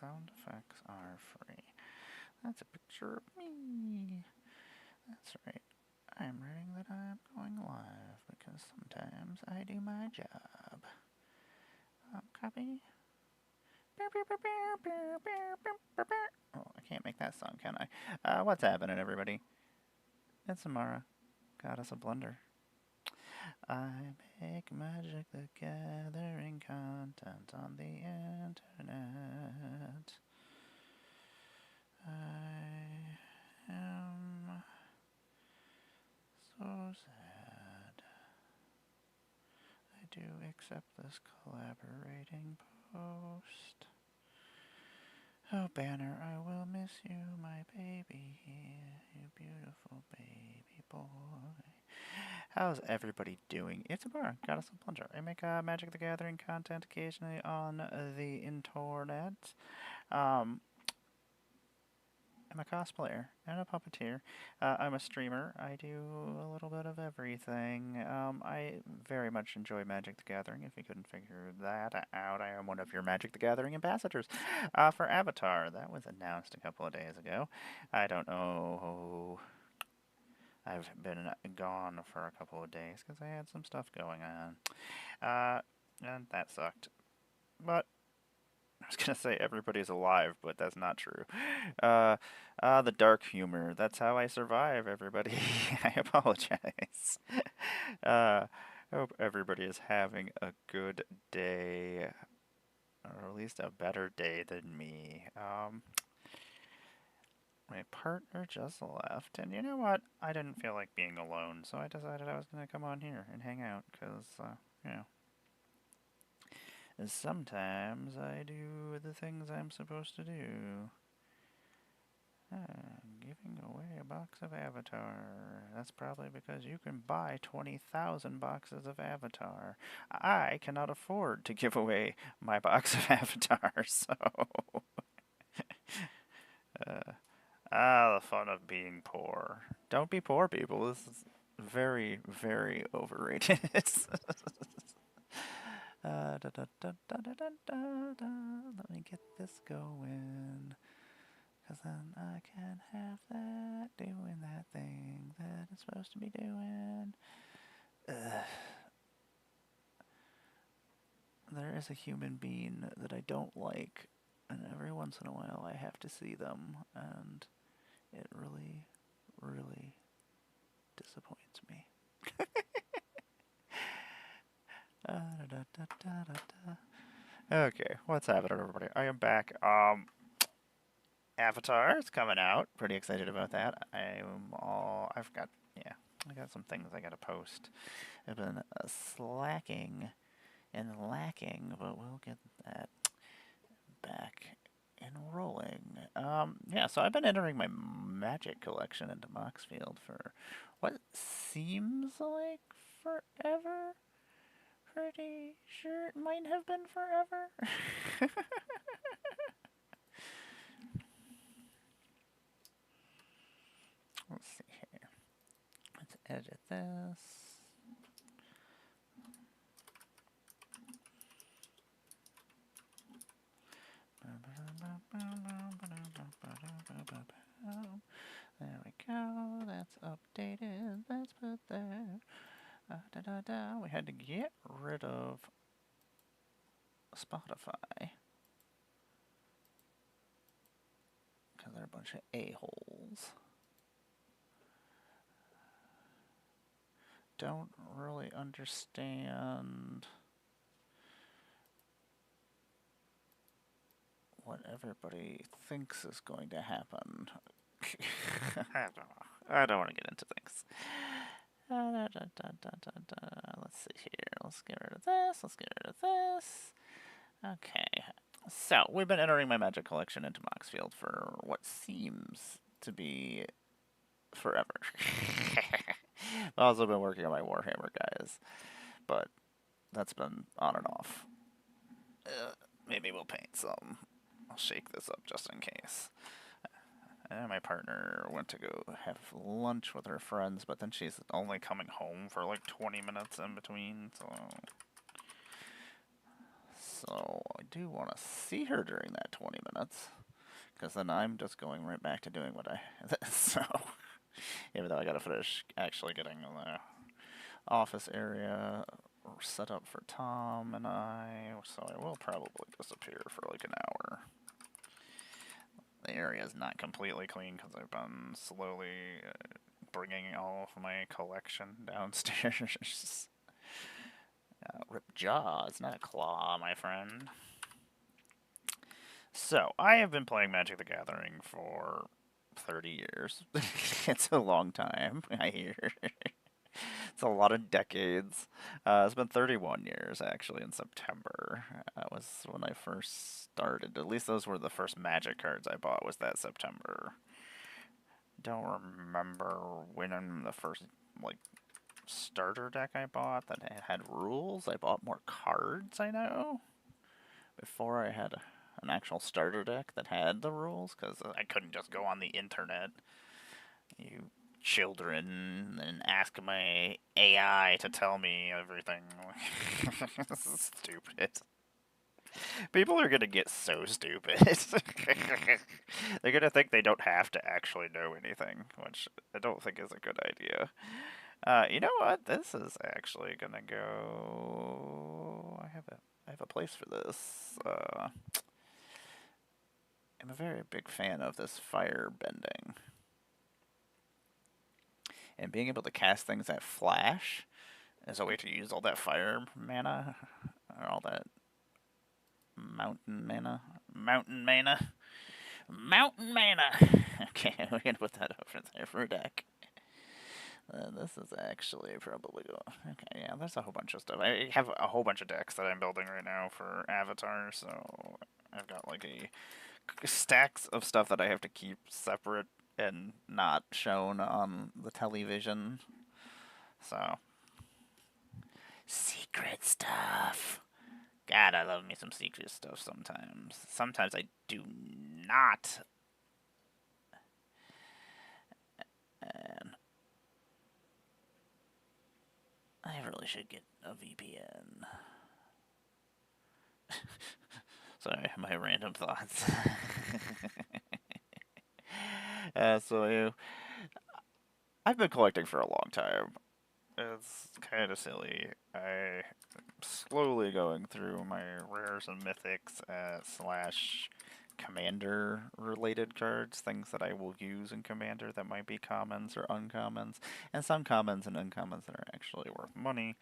sound effects are free. That's a picture of me. That's right. I'm writing that I'm going live because sometimes I do my job. Copy. Oh, I can't make that song, can I? What's happening, everybody? It's Emmara, goddess of blunder. I make Magic the Gathering content on the internet. I am so sad. I do accept this collaborating post. Oh, Banner, I will miss you, my baby, you beautiful baby boy. How's everybody doing? It's Emmara, goddess of plunger. I make Magic the Gathering content occasionally on the internet. I'm a cosplayer and a puppeteer. I'm a streamer. I do a little bit of everything. I very much enjoy Magic the Gathering. If you couldn't figure that out, I am one of your Magic the Gathering ambassadors for Avatar. That was announced a couple of days ago. I don't know. I've been gone for a couple of days because I had some stuff going on. And that sucked. But I was gonna say everybody's alive, but that's not true. The dark humor. That's how I survive, everybody. I apologize. I hope everybody is having a good day, or at least a better day than me. My partner just left, and you know what? I didn't feel like being alone, so I decided I was gonna come on here and hang out, because, you know. Sometimes I do the things I'm supposed to do. Giving away a box of Avatar. That's probably because you can buy 20,000 boxes of Avatar. I cannot afford to give away my box of Avatar, so... the fun of being poor. Don't be poor, people. This is very, very overrated. Let me get this going. Because then I can have that, doing that thing that it's supposed to be doing. There is a human being that I don't like, and every once in a while I have to see them, and it really, really disappoints me. Okay, what's happening, everybody? I am back. Avatar is coming out. Pretty excited about that. I got some things I gotta post. I've been slacking and lacking, but we'll get that back and rolling. Yeah, so I've been entering my magic collection into Moxfield for what seems like forever. Pretty sure it might have been forever. Let's see here. Let's edit this. There we go. That's updated. Let's put there. We had to get rid of Spotify because they're a bunch of a-holes. Don't really understand what everybody thinks is going to happen. I don't want to get into things. Let's see here. Let's get rid of this. Let's get rid of this. Okay. So, we've been entering my magic collection into Moxfield for what seems to be forever. I've also been working on my Warhammer, guys. But that's been on and off. Maybe we'll paint some. I'll shake this up just in case. And my partner went to go have lunch with her friends, but then she's only coming home for like 20 minutes in between, so... So I do want to see her during that 20 minutes, because then I'm just going right back to doing what I... So, even though I gotta finish actually getting the office area set up for Tom and I, so I will probably disappear for like an hour. The area is not completely clean because I've been slowly bringing all of my collection downstairs. Ripped jaw, it's not a claw, my friend. So, I have been playing Magic the Gathering for 30 years. It's a long time, I hear. It's a lot of decades. It's been 31 years, actually, in September. That was when I first started. At least those were the first Magic cards I bought, was that September. Don't remember when the first, like, starter deck I bought that had rules. I bought more cards, I know, before I had an actual starter deck that had the rules, because I couldn't just go on the internet, you children, and ask my AI to tell me everything. This is stupid. People are gonna get so stupid. They're gonna think they don't have to actually know anything, which I don't think is a good idea. You know what? This is actually gonna go. I have a place for this. I'm a very big fan of this fire bending. And being able to cast things that flash as a way to use all that fire mana, or all that mountain mana. Mountain mana! Mountain mana! Okay, we're gonna put that over there for a deck. This is actually probably okay, yeah, there's a whole bunch of stuff. I have a whole bunch of decks that I'm building right now for Avatar, so I've got like stacks of stuff that I have to keep separate and not shown on the television. So, secret stuff. God, I love me some secret stuff sometimes. Sometimes I do not. And I really should get a VPN. Sorry, my random thoughts. I've been collecting for a long time. It's kind of silly. I'm slowly going through my rares and mythics slash commander related cards, things that I will use in commander that might be commons or uncommons, and some commons and uncommons that are actually worth money.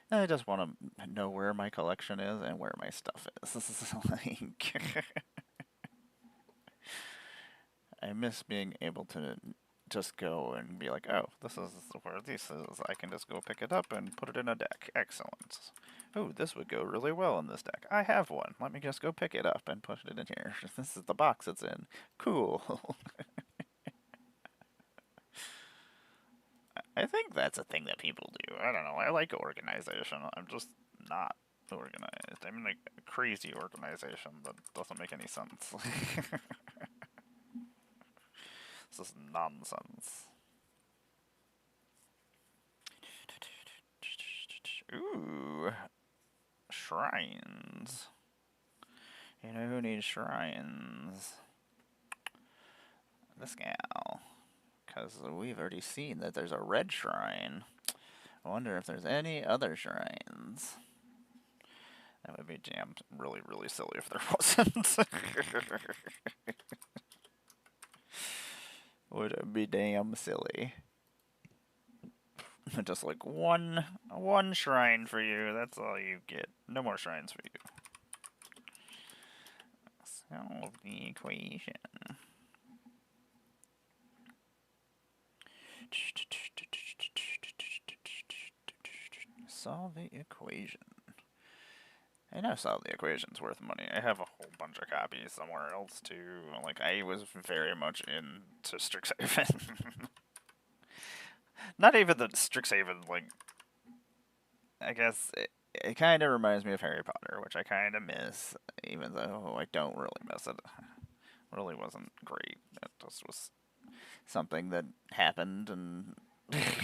And I just want to know where my collection is and where my stuff is. Like, I miss being able to just go and be like, oh, this is where this is. I can just go pick it up and put it in a deck. Excellent. Oh, this would go really well in this deck. I have one. Let me just go pick it up and put it in here. This is the box it's in. Cool. I think that's a thing that people do. I don't know. I like organization. I'm just not organized. I'm in like a crazy organization that doesn't make any sense. This is nonsense. Ooh. Shrines. You know who needs shrines? This gal. Because we've already seen that there's a red shrine. I wonder if there's any other shrines. That would be damn really, really silly if there wasn't. Would it be damn silly? Just like one shrine for you. That's all you get. No more shrines for you. Solve the equation. Solve the equation. I know solve the equation's worth money. I have a whole bunch of copies somewhere else too. Like, I was very much into Strixhaven. Not even the Strixhaven, like, I guess it kind of reminds me of Harry Potter, which I kind of miss, even though I don't really miss it. It really wasn't great. It just was something that happened, and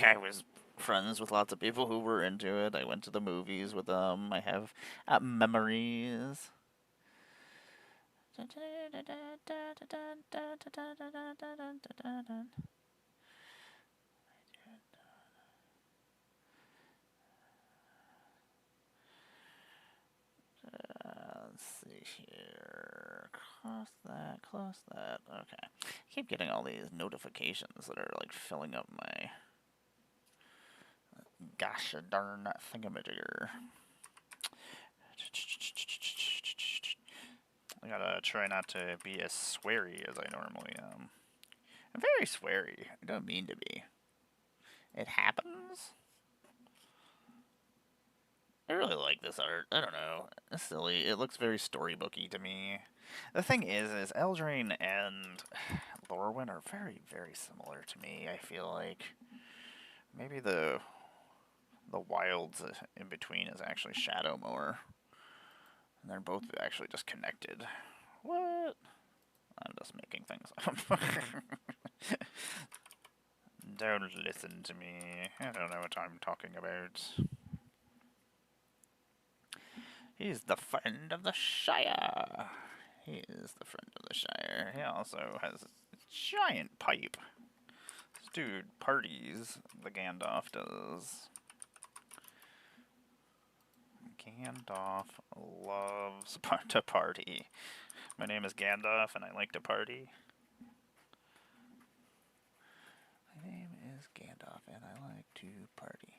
I was friends with lots of people who were into it. I went to the movies with them. I have memories. Let's see here. Close that. Okay. I keep getting all these notifications that are like filling up my gosh darn thingamajigger. I gotta try not to be as sweary as I normally am. I'm very sweary. I don't mean to be. It happens. I really like this art. I don't know. It's silly. It looks very storybooky to me. The thing is Eldraine and Lorwyn are very, very similar to me. I feel like maybe the wilds in between is actually Shadowmoor. And they're both actually just connected. What? I'm just making things up. Don't listen to me. I don't know what I'm talking about. He's the friend of the Shire. He is the friend of the Shire. He also has a giant pipe. This dude parties. The Gandalf does. Gandalf loves to party. My name is Gandalf and I like to party. My name is Gandalf and I like to party.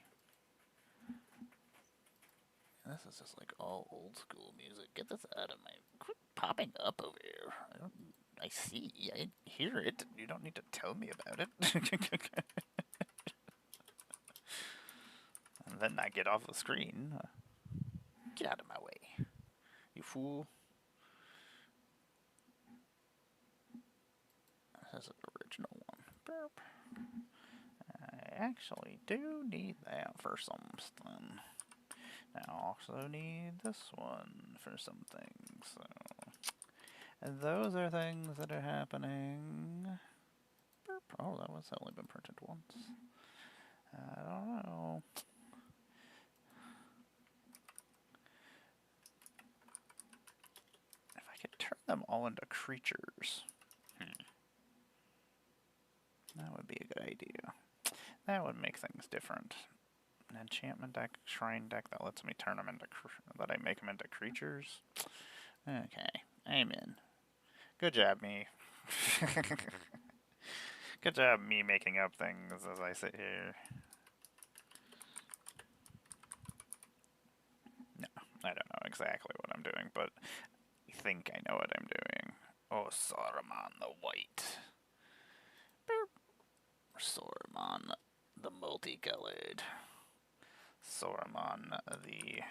And this is just like all old school music. Get this out of my... Quit popping up over here. I see. I hear it. You don't need to tell me about it. And then I get off the screen. Get out of my way, you fool. This is an original one. Burp. I actually do need that for something. I also need this one for something, so... And those are things that are happening. Burp. Oh, that was only been printed once. I don't know. If I could turn them all into creatures. That would be a good idea. That would make things different. An enchantment deck, shrine deck that lets me turn them into that I make them into creatures. Okay, I'm in. Good job, me. Good job, me making up things as I sit here. No, I don't know exactly what I'm doing, but I think I know what I'm doing. Oh, Saruman the White. Boop. Saruman the multicolored. Saruman the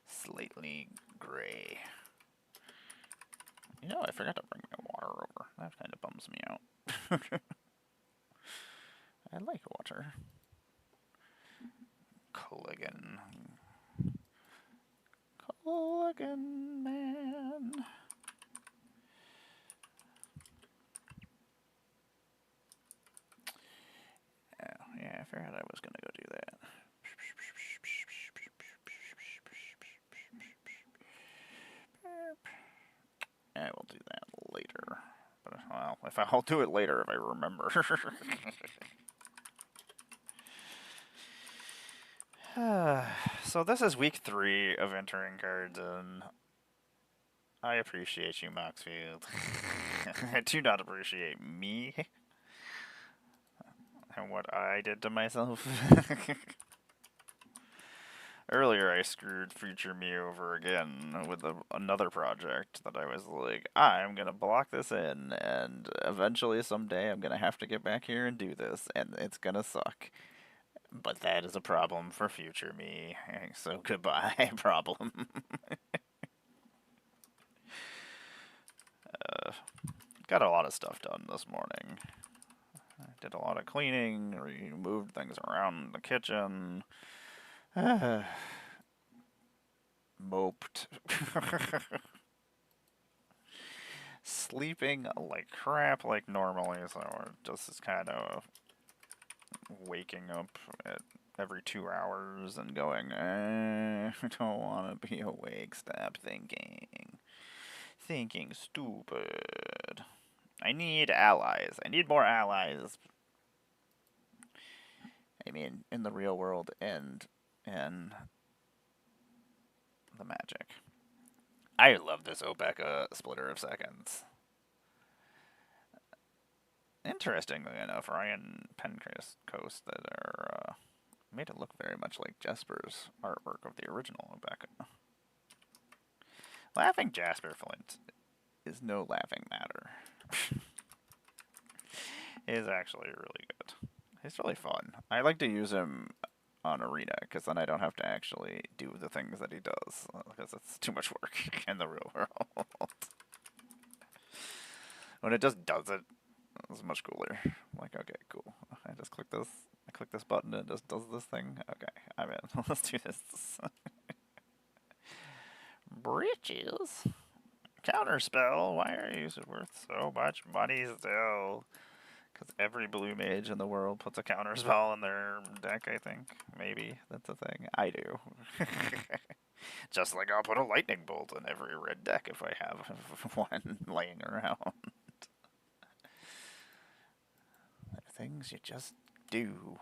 slightly gray. You know, I forgot to bring my water over. That kind of bums me out. I like water. Culligan. Culligan, man. Oh, yeah, I figured I was going to go do that. I will do that later. But, well, I'll do it later if I remember. So this is week 3 of entering cards in. I appreciate you, Moxfield. I do not appreciate me and what I did to myself. Earlier I screwed future me over again with another project that I was like, I'm gonna block this in, and eventually someday I'm gonna have to get back here and do this, and it's gonna suck. But that is a problem for future me, so goodbye, problem. Got a lot of stuff done this morning. I did a lot of cleaning, moved things around the kitchen. Moped. Sleeping like crap like normally, so just is kind of waking up at every 2 hours and going, I don't want to be awake, stop thinking. Thinking stupid. I need allies. I need more allies. I mean, in the real world and in the Magic. I love this Obeka splitter of seconds. Interestingly enough, Ryan Pencrest Coast that are made it look very much like Jasper's artwork of the original Obeka. Laughing Jasper Flint is no laughing matter. He is actually really good. He's really fun. I like to use him on Arena, because then I don't have to actually do the things that he does, because it's too much work in the real world. When it just does it, it's much cooler. I'm like, okay, cool. I just click this button, and it just does this thing. Okay, I'm in. Let's do this. Bridges? Counterspell? Why are you worth so much money still? Because every blue mage in the world puts a counterspell in their deck, I think. Maybe that's a thing. I do. Just like I'll put a lightning bolt in every red deck if I have one laying around. There are things you just do.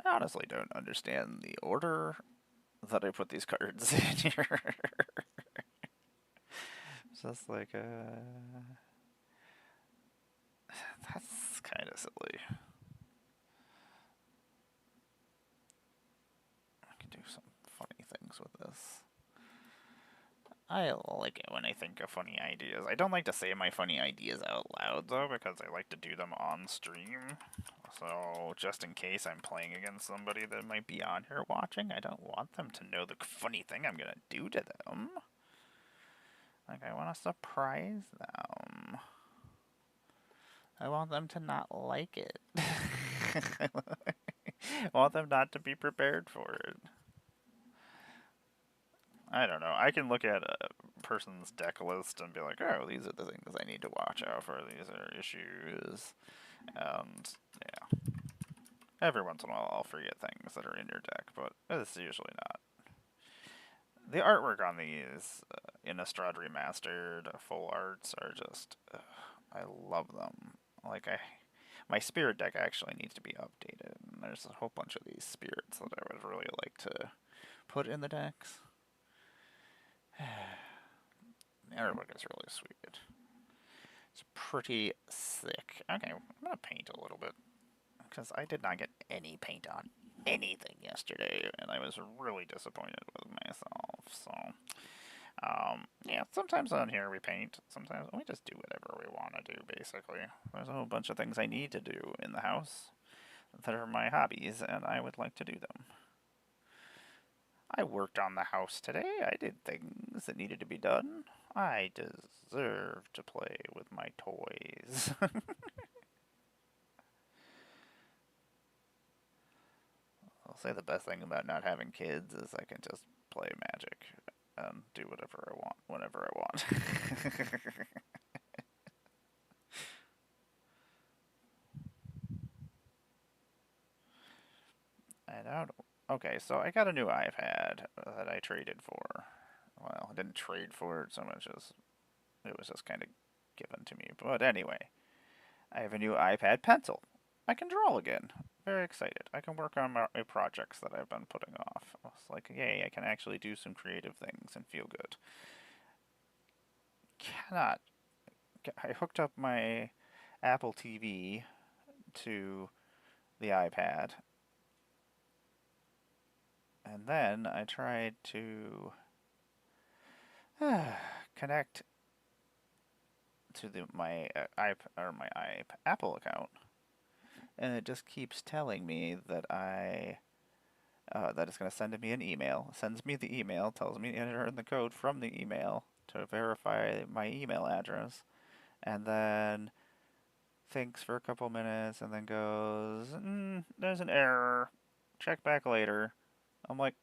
I honestly don't understand the order that I put these cards in here. Just like, that's kind of silly. I can do some funny things with this. I like it when I think of funny ideas. I don't like to say my funny ideas out loud, though, because I like to do them on stream. So, just in case I'm playing against somebody that might be on here watching, I don't want them to know the funny thing I'm gonna do to them. Like, I want to surprise them. I want them to not like it. I want them not to be prepared for it. I don't know. I can look at a person's deck list and be like, oh, these are the things I need to watch out for. These are issues. And, yeah. Every once in a while I'll forget things that are in your deck, but it's usually not. The artwork on these Innistrad Remastered full arts are just, I love them. Like, my spirit deck actually needs to be updated, and there's a whole bunch of these spirits that I would really like to put in the decks. The artwork is really sweet. It's pretty sick. Okay, I'm gonna paint a little bit, because I did not get any paint on anything yesterday, and I was really disappointed with myself, so... yeah, sometimes on here we paint, sometimes we just do whatever we want to do, basically. There's a whole bunch of things I need to do in the house that are my hobbies, and I would like to do them. I worked on the house today, I did things that needed to be done. I deserve to play with my toys. I'll say the best thing about not having kids is I can just play Magic and do whatever I want, whenever I want. I don't. Okay, so I got a new iPad that I traded for. Well, I didn't trade for it so much as it was just kind of given to me. But anyway, I have a new iPad pencil. I can draw again. Very excited. I can work on my projects that I've been putting off. It's like, yay, I can actually do some creative things and feel good. Cannot. I hooked up my Apple TV to the iPad, and then I tried to connect to my Apple account, and it just keeps telling me that that it's going to send me an email. Sends me the email, tells me to enter in the code from the email to verify my email address, and then thinks for a couple minutes, and then goes, there's an error. Check back later. I'm like,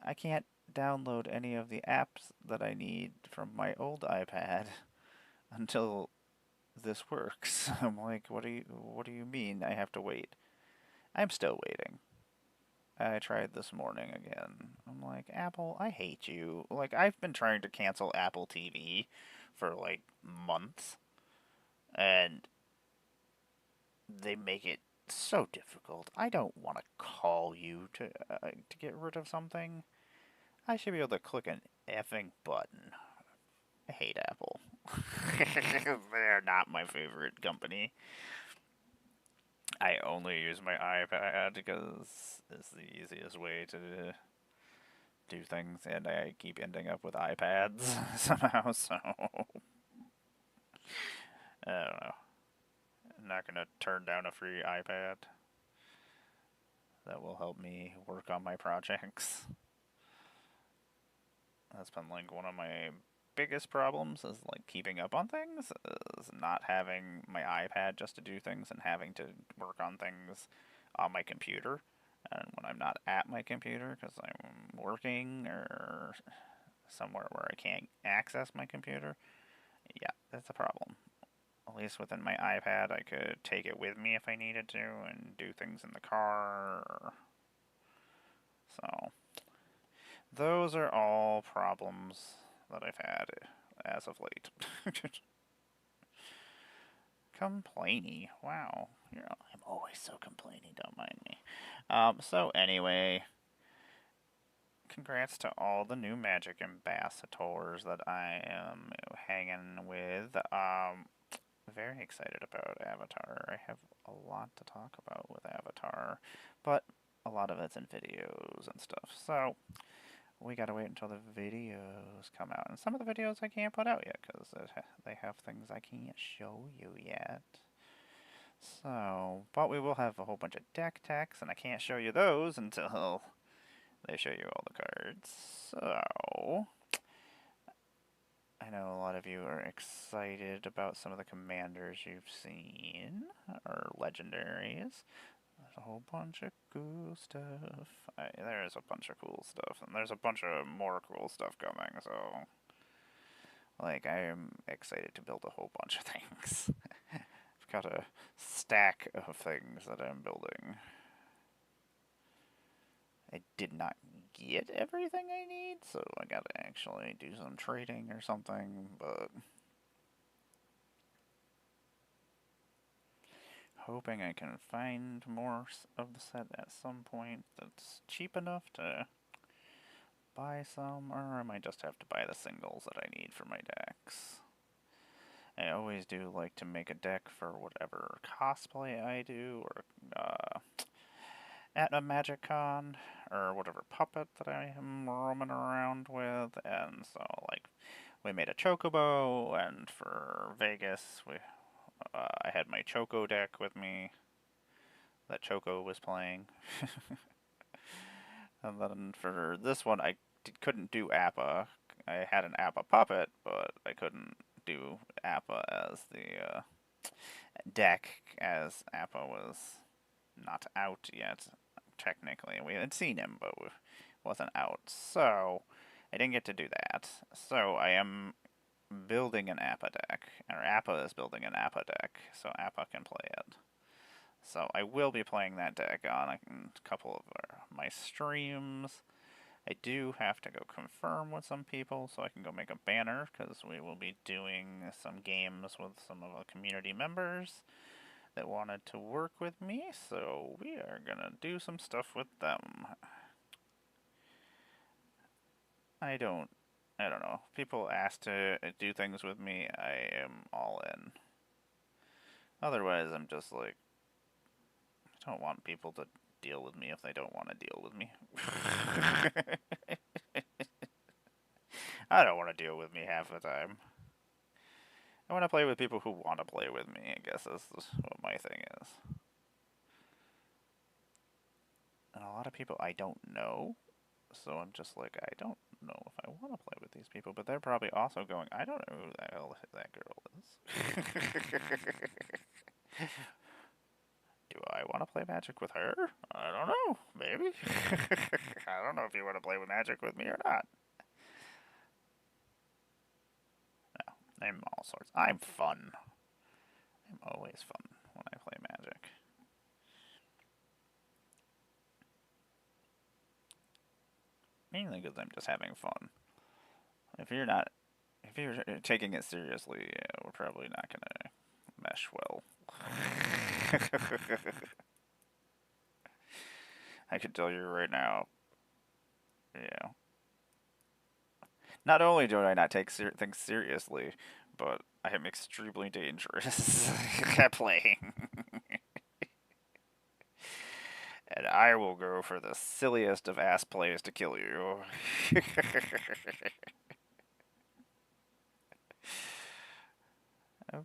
I can't download any of the apps that I need from my old iPad until this works. I'm like, what do you mean I have to wait? I'm still waiting. I tried this morning again. I'm like, Apple, I hate you. Like, I've been trying to cancel Apple TV for like months, and they make it so difficult. I don't want to call you to get rid of something. I should be able to click an effing button. I hate Apple. They're not my favorite company. I only use my iPad because it's the easiest way to do things, and I keep ending up with iPads somehow, so I don't know. I'm not gonna turn down a free iPad. That will help me work on my projects. That's been like one of my biggest problems is like keeping up on things, is not having my iPad just to do things and having to work on things on my computer. And when I'm not at my computer because I'm working or somewhere where I can't access my computer, yeah, that's a problem. At least within my iPad, I could take it with me if I needed to and do things in the car. So, those are all problems that I've had as of late. Complainy. Wow. I'm always so complainy, don't mind me. So anyway, congrats to all the new Magic ambassadors that I am hanging with. Very excited about Avatar. I have a lot to talk about with Avatar, but a lot of it's in videos and stuff. So we gotta wait until the videos come out. And some of the videos I can't put out yet because they have things I can't show you yet. So, but we will have a whole bunch of deck techs, and I can't show you those until they show you all the cards. So, I know a lot of you are excited about some of the commanders you've seen, or legendaries. There's a whole bunch of cool stuff. There's a bunch of cool stuff, and there's a bunch of more cool stuff coming, so... Like, I am excited to build a whole bunch of things. I've got a stack of things that I'm building. I did not get everything I need, so I gotta actually do some trading or something, but... hoping I can find more of the set at some point that's cheap enough to buy some, or I might just have to buy the singles that I need for my decks. I always do like to make a deck for whatever cosplay I do, or at a Magic Con, or whatever puppet that I am roaming around with, and so, like, we made a Chocobo, and for Vegas, I had my Choco deck with me, that Choco was playing. And then for this one, I couldn't do Appa. I had an Appa puppet, but I couldn't do Appa as the deck, as Appa was not out yet, technically. We had seen him, but we wasn't out. So, I didn't get to do that. So, I am building an Appa deck, or Appa is building an Appa deck, so Appa can play it. So I will be playing that deck on a couple of my streams. I do have to go confirm with some people so I can go make a banner, because we will be doing some games with some of the community members that wanted to work with me, so we are gonna do some stuff with them. I don't know. If people ask to do things with me, I am all in. Otherwise, I'm just like, I don't want people to deal with me if they don't want to deal with me. I don't want to deal with me half the time. I want to play with people who want to play with me, I guess that's what my thing is. And a lot of people I don't know, so I'm just like, I don't know if I want to play with these people, but they're probably also going, I don't know who the hell that girl is. Do I want to play Magic with her? I don't know. Maybe. I don't know if you want to play with Magic with me or not. No. I'm all sorts. I'm fun. I'm always fun when I play Magic. Mainly because I'm just having fun. If you're not, if you're taking it seriously, yeah, we're probably not gonna mesh well. I can tell you right now. Yeah. Not only do I not take things seriously, but I am extremely dangerous at playing. And I will go for the silliest of ass plays to kill you.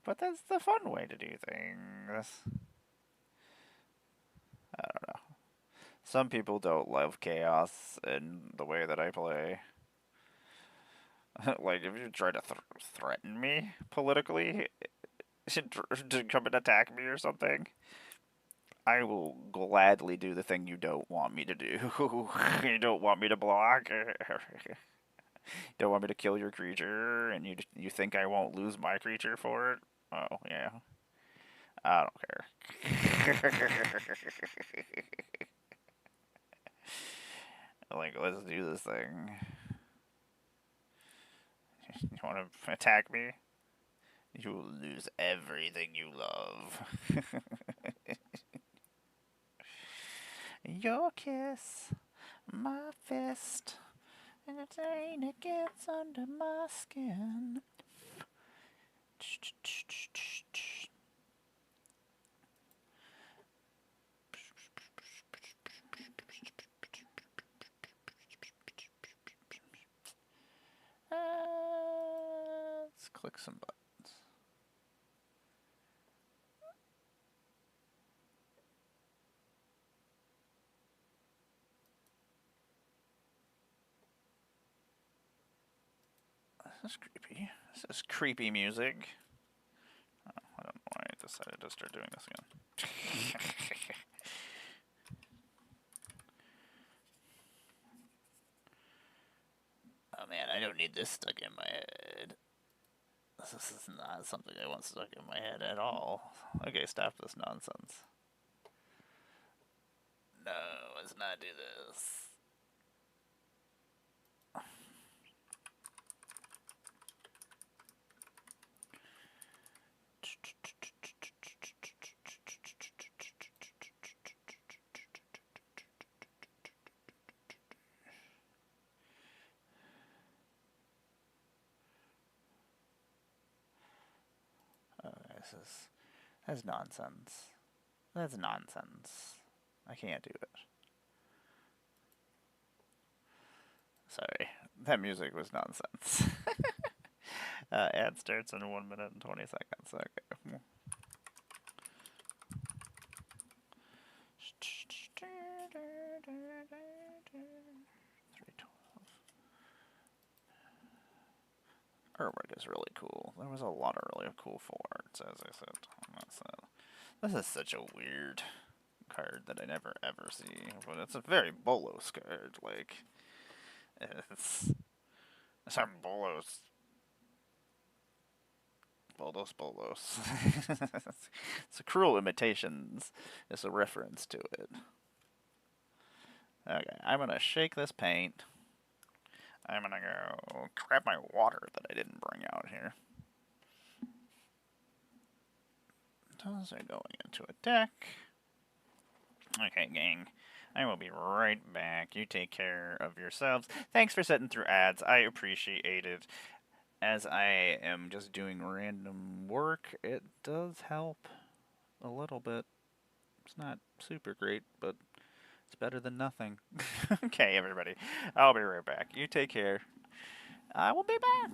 But that's the fun way to do things. I don't know. Some people don't love chaos in the way that I play. Like, if you try to threaten me politically to come and attack me or something, I will gladly do the thing you don't want me to do. You don't want me to block. Don't want me to kill your creature, and you think I won't lose my creature for it? Oh yeah, I don't care. Like, let's do this thing. You want to attack me? You will lose everything you love. Your kiss, my fist, and the rain it gets under my skin. Let's click some buttons. This is creepy. This is creepy music. Oh, I don't know why I decided to start doing this again. Oh man, I don't need this stuck in my head. This is not something I want stuck in my head at all. Okay, stop this nonsense. No, let's not do this. That's nonsense. That's nonsense. I can't do it. Sorry, that music was nonsense. Ad starts in 1 minute and 20 seconds. Okay. 312. Artwork is really cool. There was a lot of really cool full arts, as I said. This is such a weird card that I never ever see, but it's a very Bolos card. Like, it's a Bolos. It's a Cruel Imitations. It's a reference to it. Okay, I'm gonna shake this paint. I'm gonna go grab my water that I didn't bring out here. Those are going into a deck. Okay, gang. I will be right back. You take care of yourselves. Thanks for sitting through ads. I appreciate it. As I am just doing random work, it does help a little bit. It's not super great, but it's better than nothing. Okay, everybody. I'll be right back. You take care. I will be back.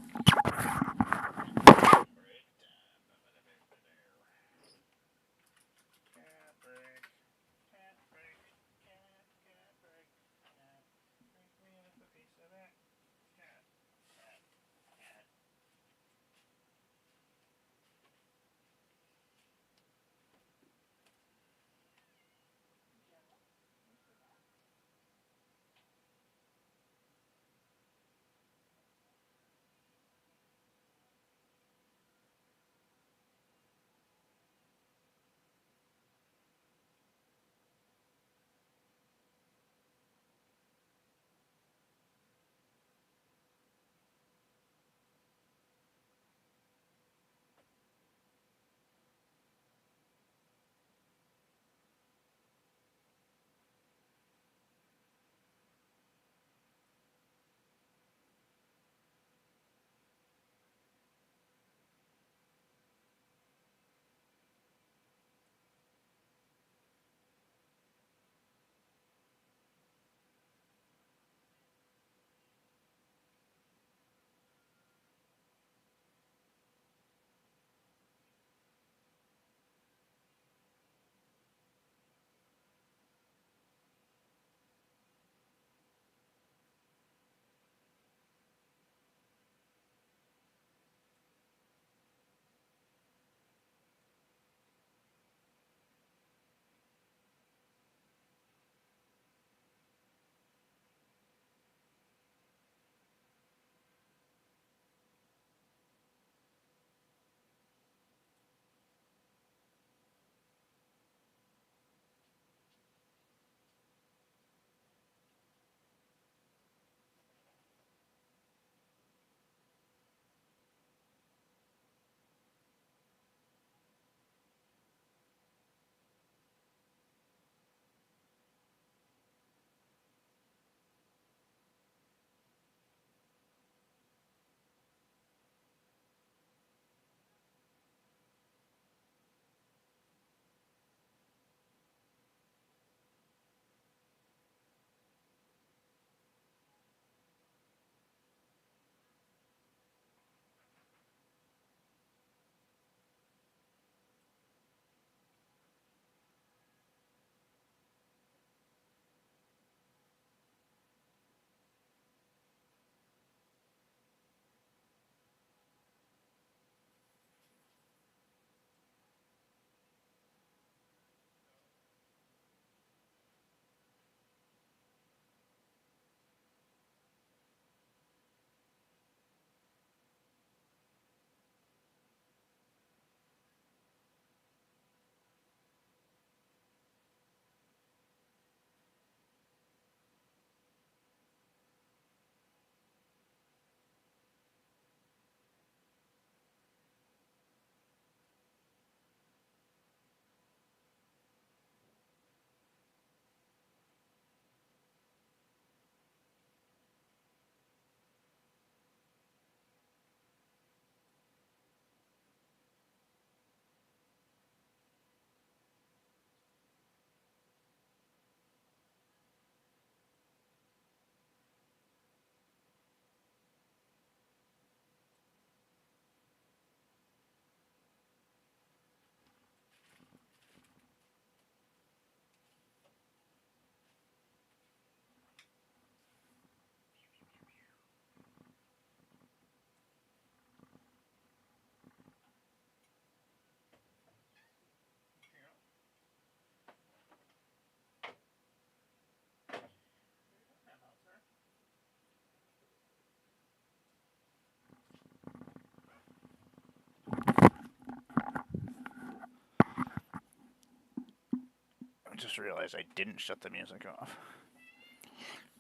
just realized I didn't shut the music off.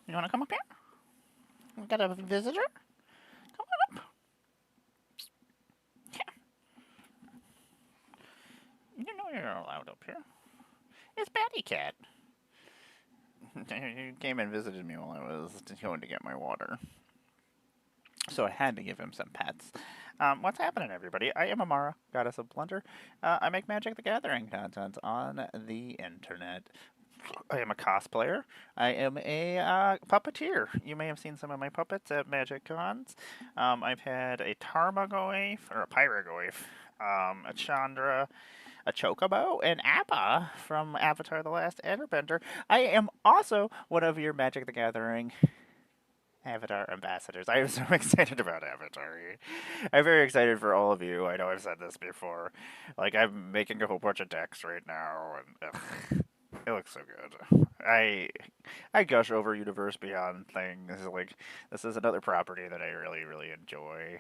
You want to come up here? We got a visitor? Come on up. Yeah. You know you're allowed up here. It's Batty Cat. He came and visited me while I was going to get my water. So I had to give him some pets. What's happening, everybody? I am Emmara, Goddess of Blunder. I make Magic the Gathering content on the internet. I am a cosplayer. I am a puppeteer. You may have seen some of my puppets at Magic Cons. I've had a Tarmogoyf, or a Pyrogoyf, a Chandra, a Chocobo, and Appa from Avatar The Last Airbender. I am also one of your Magic the Gathering Avatar ambassadors. I am so excited about Avatar. I'm very excited for all of you. I know I've said this before. Like, I'm making a whole bunch of decks right now, and it looks so good. I gush over Universe Beyond things. Like, this is another property that I really, really enjoy.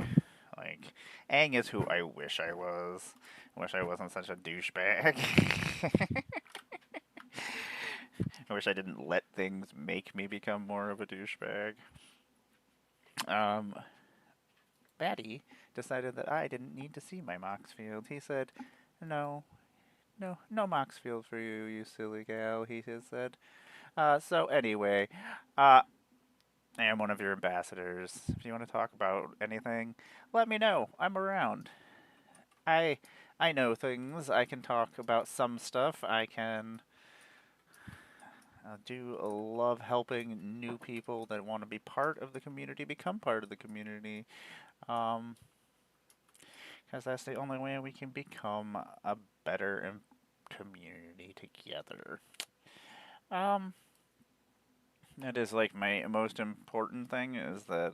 Like, Aang is who I wish I was. I wish I wasn't such a douchebag. I wish I didn't let things make me become more of a douchebag. Batty decided that I didn't need to see my Moxfield. He said, no, no Moxfield for you, you silly gal, he has said. So anyway, I am one of your ambassadors. If you want to talk about anything, let me know. I'm around. I know things. I can talk about some stuff. I can do love helping new people that want to be part of the community become part of the community. Because that's the only way we can become a better community together. That is like my most important thing is that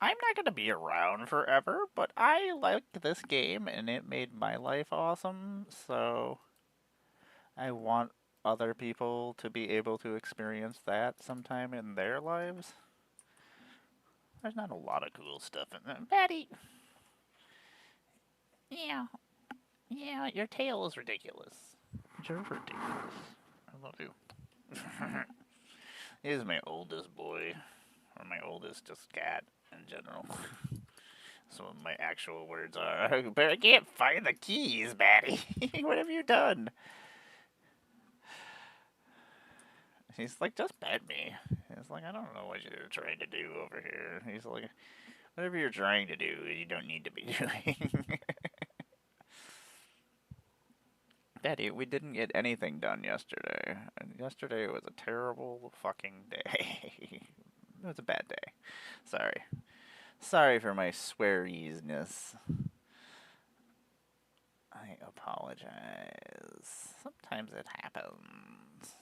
I'm not going to be around forever, but I like this game and it made my life awesome, so I want other people to be able to experience that sometime in their lives. There's not a lot of cool stuff in there. Patty! Yeah. Yeah, your tail is ridiculous. You're ridiculous. I love you. He is my oldest boy. Or my oldest just cat in general. Some of my actual words are, but I can't find the keys, Batty. What have you done? He's like, just pet me. He's like, I don't know what you're trying to do over here. He's like, whatever you're trying to do, you don't need to be doing. Daddy, we didn't get anything done yesterday. And yesterday was a terrible fucking day. It was a bad day. Sorry. Sorry for my swearies-ness. I apologize. Sometimes it happens.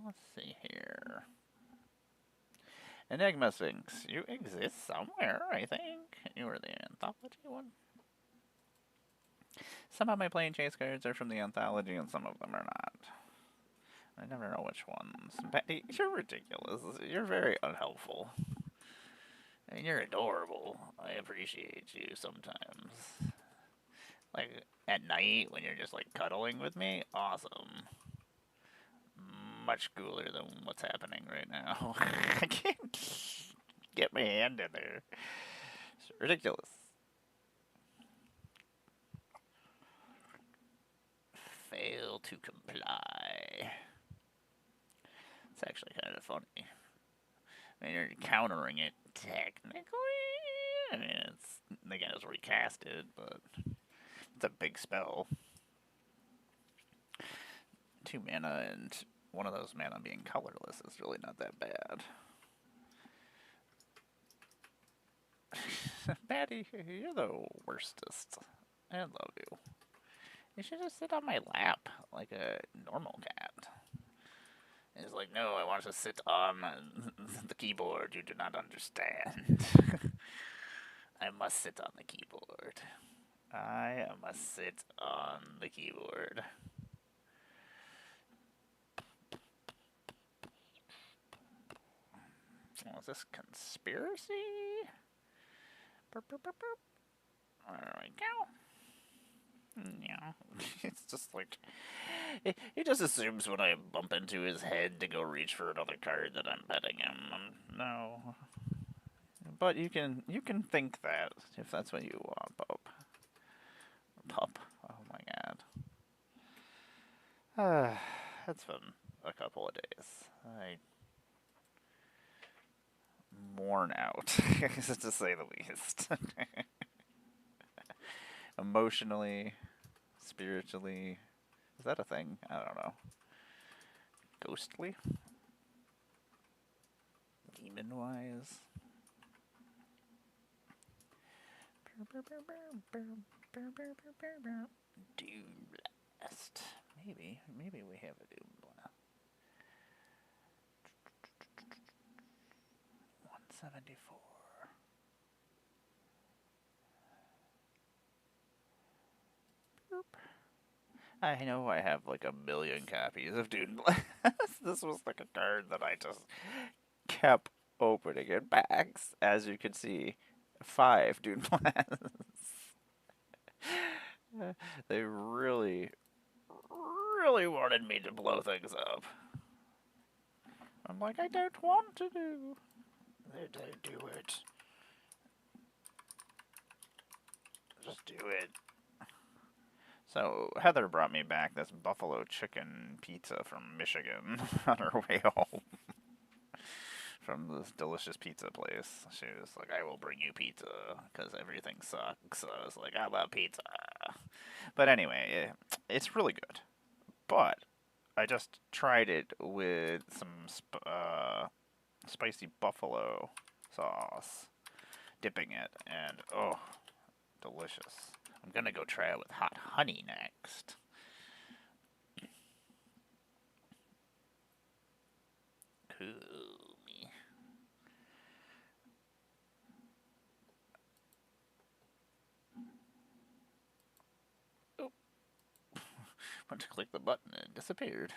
Let's see here. Enigma Sphinx, you exist somewhere, I think. You were the anthology one. Some of my Plane Chase cards are from the anthology and some of them are not. I never know which ones. Betty, you're ridiculous. You're very unhelpful. I mean, you're adorable. I appreciate you sometimes. Like, at night when you're just, like, cuddling with me, awesome. Much cooler than what's happening right now. I can't get my hand in there. It's ridiculous. Fail to comply. It's actually kind of funny. I mean, you're countering it technically. I mean, it's the guy's recasted, but it's a big spell. 2 mana and one of those mana being colorless is really not that bad. Batty, you're the worstest. I love you. You should just sit on my lap like a normal cat. And he's like, no, I want to sit on the keyboard. You do not understand. I must sit on the keyboard. I must sit on the keyboard. Oh, is this conspiracy? Burp, burp, burp, burp. There we go. Yeah, it's just like he just assumes when I bump into his head to go reach for another card that I'm petting him. No, but you can think that if that's what you want, pup. Pup. Oh my god. That's been a couple of days. I worn out, to say the least. Emotionally, spiritually. Is that a thing? I don't know. Ghostly? Demon wise? Doom Blast. Maybe we have a Doom Blast. 174. Boop. I know I have like a million copies of Doom Blast. This was like a card that I just kept opening in packs. As you can see, 5 Doom Blasts. They really, really wanted me to blow things up. I'm like, I don't want to do. They do it. Just do it. So Heather brought me back this buffalo chicken pizza from Michigan on her way home from this delicious pizza place. She was like, I will bring you pizza because everything sucks. So I was like, I love pizza. But anyway, it's really good. But I just tried it with some spicy buffalo sauce, dipping it, and oh, delicious. I'm gonna go try it with hot honey next. Cool me. Oh, went to click the button and it disappeared.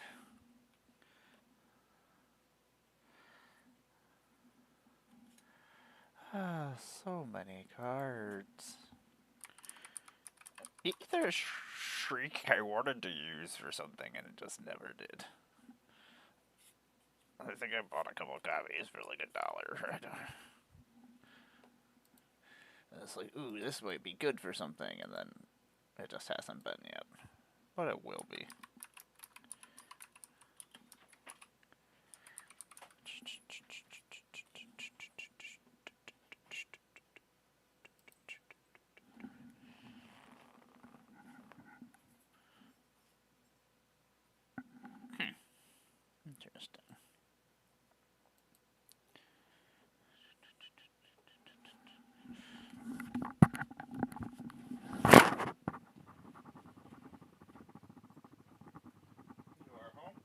Ah, so many cards. Either Shriek I wanted to use for something and it just never did. I think I bought a couple copies for like $1. It's like, ooh, this might be good for something, and then it just hasn't been yet. But it will be. Interesting. You are home?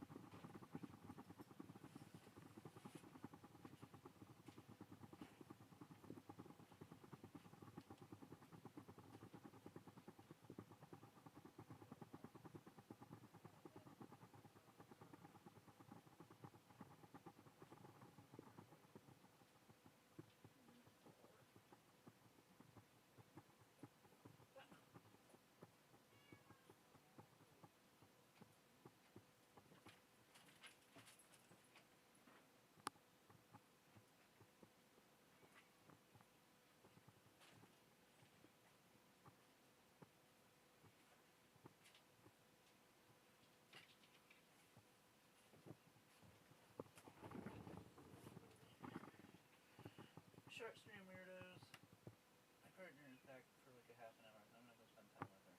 Short stream weirdos. My partner is back for like a half an hour, so I'm gonna go spend time with her.